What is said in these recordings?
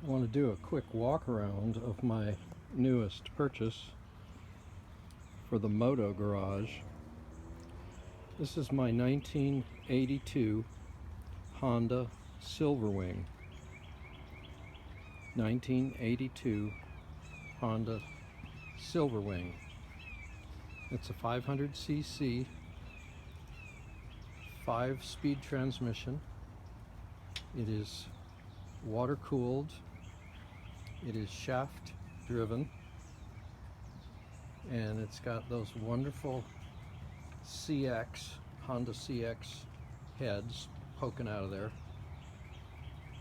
I want to do a quick walk around of my newest purchase for the Moto Garage. This is my 1982 Honda Silverwing. 1982 Honda Silverwing. It's a 500cc 5-speed transmission. It is water cooled. It is shaft driven, and it's got those wonderful Honda CX heads poking out of there.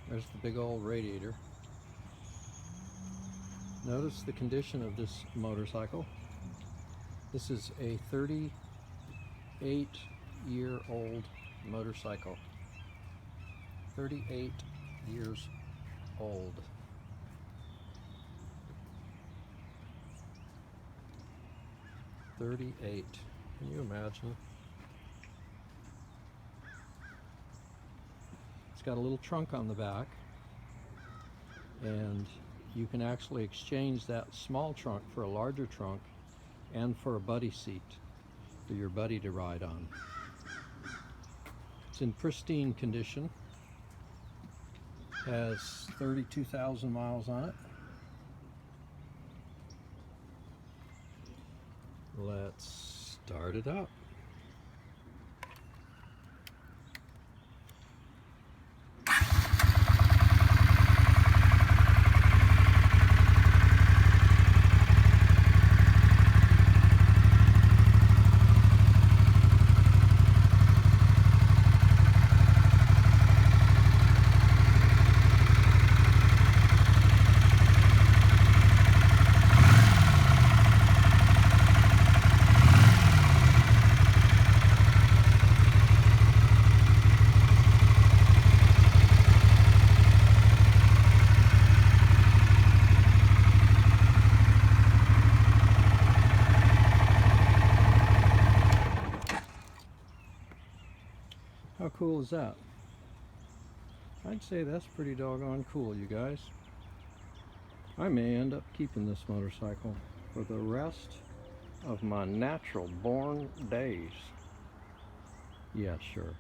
There's the big old radiator. Notice the condition of this motorcycle. This is a 38-year-old motorcycle. 38 years old. Can you imagine? It's got a little trunk on the back, and you can actually exchange that small trunk for a larger trunk and for a buddy seat for your buddy to ride on. It's in pristine condition. Has 32,000 miles on it. Let's start it up. How cool is that? I'd say that's pretty doggone cool, you guys. I may end up keeping this motorcycle for the rest of my natural born days. Yeah, sure.